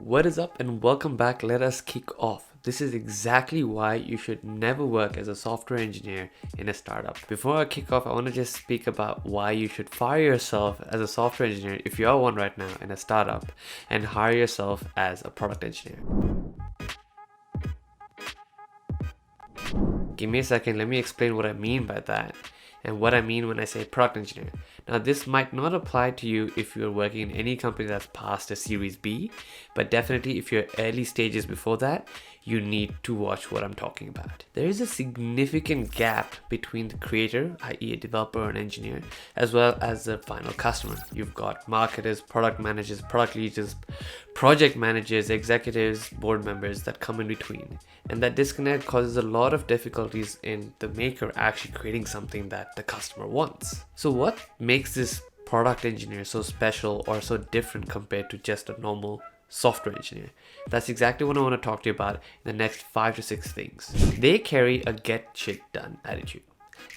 What is up and welcome back. Let us kick off. This is exactly why you should never work as a software engineer in a startup. Before I kick off, I want to just speak about why you should fire yourself as a software engineer if you are one right now in a startup and hire yourself as a product engineer. Give me a second, let me explain what I mean by that and what I mean when I say product engineer. Now, this might not apply to you if you're working in any company that's past a Series B, but definitely if you're early stages before that, you need to watch what I'm talking about. There is a significant gap between the creator, i.e. a developer or an engineer, as well as the final customer. You've got marketers, product managers, product leaders, project managers, executives, board members that come in between. And that disconnect causes a lot of difficulties in the maker actually creating something that the customer wants. So what makes this product engineer so special or so different compared to just a normal software engineer? That's exactly what I want to talk to you about in the next 5 to 6 things. They carry a get shit done attitude.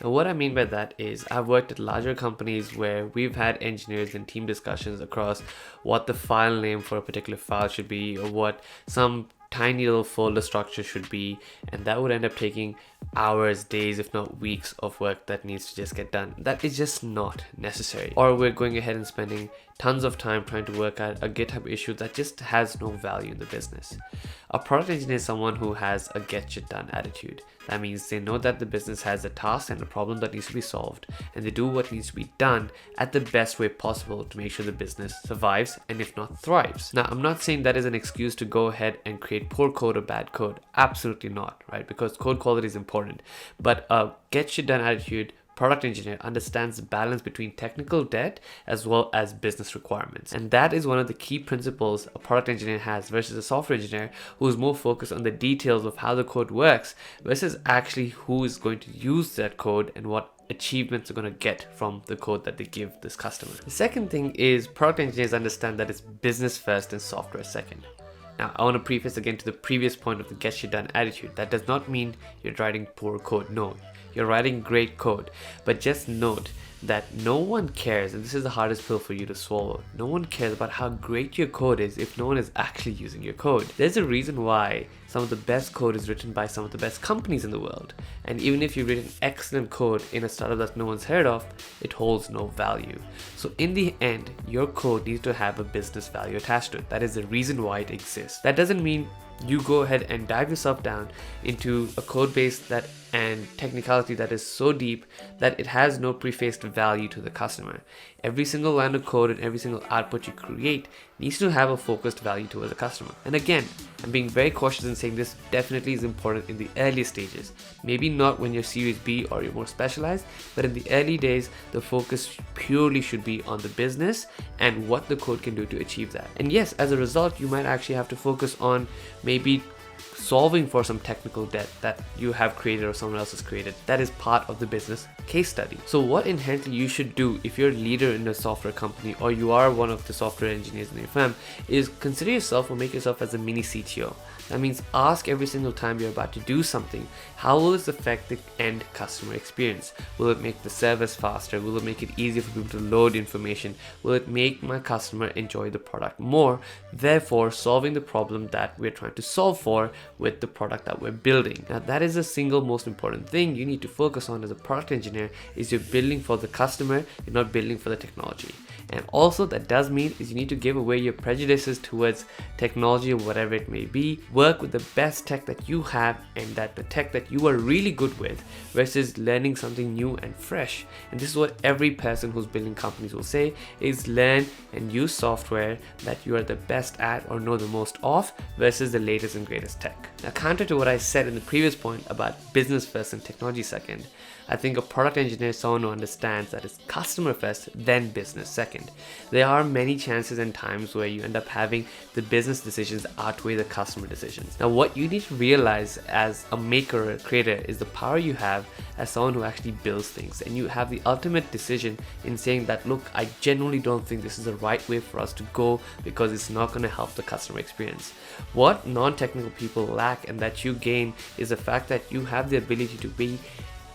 And what I mean by that is I've worked at larger companies where we've had engineers and team discussions across what the file name for a particular file should be or what some tiny little folder structure should be, and that would end up taking hours, days, if not weeks of work that needs to just get done. That is just not necessary. Or we're going ahead and spending tons of time trying to work out a GitHub issue that just has no value in the business. A product engineer is someone who has a get shit done attitude. That means they know that the business has a task and a problem that needs to be solved, and they do what needs to be done at the best way possible to make sure the business survives and if not thrives. Now, I'm not saying that is an excuse to go ahead and create poor code or bad code. Absolutely not, right? Because code quality is important. But a get shit done attitude product engineer understands the balance between technical debt as well as business requirements. And that is one of the key principles a product engineer has versus a software engineer who is more focused on the details of how the code works versus actually who is going to use that code and what achievements are going to get from the code that they give this customer. The second thing is product engineers understand that it's business first and software second. Now, I want to preface again to the previous point of the get shit done attitude. That does not mean you're writing poor code. No, you're writing great code. But just note that no one cares, and this is the hardest pill for you to swallow. No one cares about how great your code is if no one is actually using your code. There's a reason why some of the best code is written by some of the best companies in the world. And even if you've written excellent code in a startup that no one's heard of, it holds no value. So in the end, your code needs to have a business value attached to it. That is the reason why it exists. That doesn't mean you go ahead and dive yourself down into a code base that and technicality that is so deep that it has no prefaced value to the customer. Every single line of code and every single output you create needs to have a focused value towards the customer. And again, I'm being very cautious in saying this definitely is important in the early stages. Maybe not when you're Series B or you're more specialized, but in the early days, the focus purely should be on the business and what the code can do to achieve that. And yes, as a result, you might actually have to focus on maybe solving for some technical debt that you have created or someone else has created. That is part of the business case study. So what inherently you should do if you're a leader in a software company or you are one of the software engineers in your firm is consider yourself or make yourself as a mini CTO. That means ask every single time you're about to do something, how will this affect the end customer experience? Will it make the service faster? Will it make it easier for people to load information? Will it make my customer enjoy the product more? Therefore, solving the problem that we're trying to solve for with the product that we're building. Now, that is the single most important thing you need to focus on as a product engineer is you're building for the customer, you're not building for the technology. And also that does mean is you need to give away your prejudices towards technology or whatever it may be. Work with the best tech that you have and that the tech that you are really good with versus learning something new and fresh. And this is what every person who's building companies will say is learn and use software that you are the best at or know the most of versus the latest and greatest tech. Now, counter to what I said in the previous point about business first and technology second, I think a product engineer is someone who understands that it's customer first, then business second. There are many chances and times where you end up having the business decisions outweigh the customer decisions. Now, what you need to realize as a maker or a creator is the power you have as someone who actually builds things. And you have the ultimate decision in saying that, look, I genuinely don't think this is the right way for us to go because it's not going to help the customer experience. What non-technical people lack and that you gain is the fact that you have the ability to be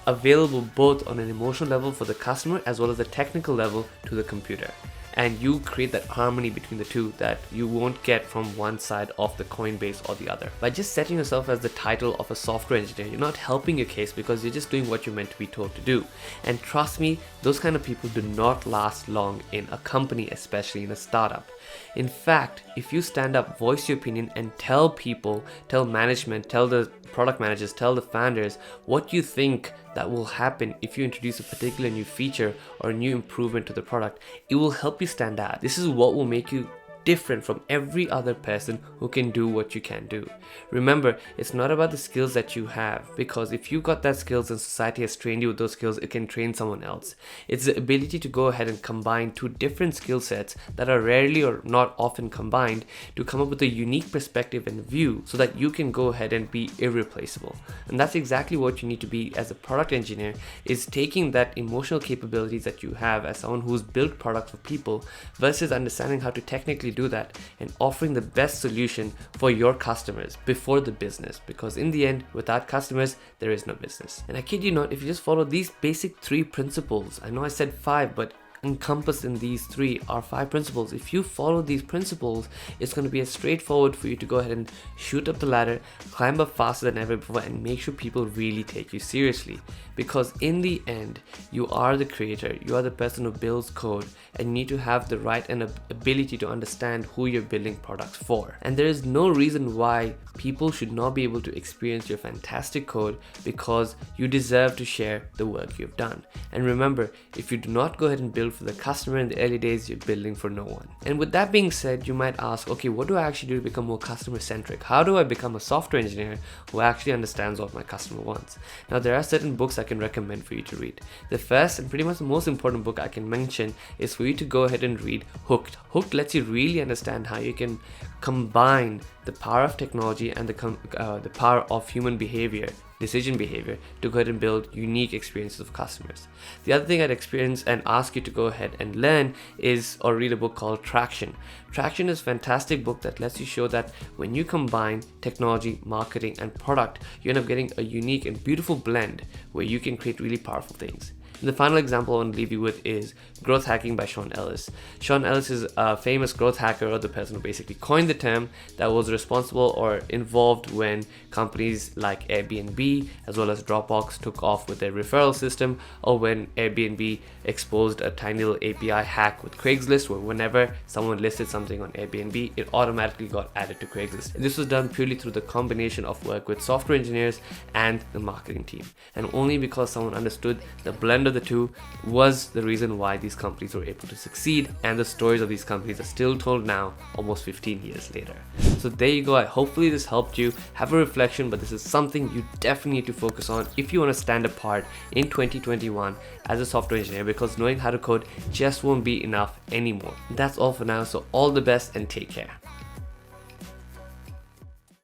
available both on an emotional level for the customer as well as a technical level to the computer. and you create that harmony between the two that you won't get from one side of the coin base or the other. By just setting yourself as the title of a software engineer, you're not helping your case because you're just doing what you're meant to be told to do. And trust me, those kind of people do not last long in a company, especially in a startup. In fact, if you stand up, voice your opinion, and tell people, tell management, tell the product managers, tell the founders what you think that will happen if you introduce a particular new feature or a new improvement to the product, it will help you stand out. This is what will make you different from every other person who can do what you can do. Remember, it's not about the skills that you have, because if you got that skills and society has trained you with those skills, it can train someone else. It's the ability to go ahead and combine two different skill sets that are rarely or not often combined to come up with a unique perspective and view so that you can go ahead and be irreplaceable. And that's exactly what you need to be as a product engineer, is taking that emotional capabilities that you have as someone who's built products for people versus understanding how to technically do that and offering the best solution for your customers before the business, because in the end, without customers there is no business. And I kid you not, if you just follow these basic 3 principles, I know I said 5, but encompassed in these 3 are 5 principles. If you follow these principles, it's going to be as straightforward for you to go ahead and shoot up the ladder, climb up faster than ever before, and make sure people really take you seriously. Because in the end, you are the creator, you are the person who builds code, and you need to have the right and ability to understand who you're building products for. And there is no reason why people should not be able to experience your fantastic code, because you deserve to share the work you've done. And remember, if you do not go ahead and build for the customer in the early days, you're building for no one. And with that being said, you might ask, okay, what do I actually do to become more customer centric? How do I become a software engineer who actually understands what my customer wants? Now, there are certain books I can recommend for you to read. The first and pretty much the most important book I can mention is for you to go ahead and read Hooked. Hooked lets you really understand how you can combine the power of technology and the power of human behavior, decision behavior, to go ahead and build unique experiences of customers. The other thing I'd experience and ask you to go ahead and learn is, or read a book called Traction. Traction is a fantastic book that lets you show that when you combine technology, marketing, and product, you end up getting a unique and beautiful blend where you can create really powerful things. And the final example I want to leave you with is Growth Hacking by Sean Ellis. Sean Ellis is a famous growth hacker, or the person who basically coined the term, that was responsible or involved when companies like Airbnb as well as Dropbox took off with their referral system, or when Airbnb exposed a tiny little API hack with Craigslist, where whenever someone listed something on Airbnb, it automatically got added to Craigslist. And this was done purely through the combination of work with software engineers and the marketing team. And only because someone understood the blend of the two was the reason why these companies were able to succeed, and the stories of these companies are still told now, almost 15 years later. So there you go. Hopefully this helped you have a reflection, but this is something you definitely need to focus on if you want to stand apart in 2021 as a software engineer, because knowing how to code just won't be enough anymore. That's all for now, so all the best and take care.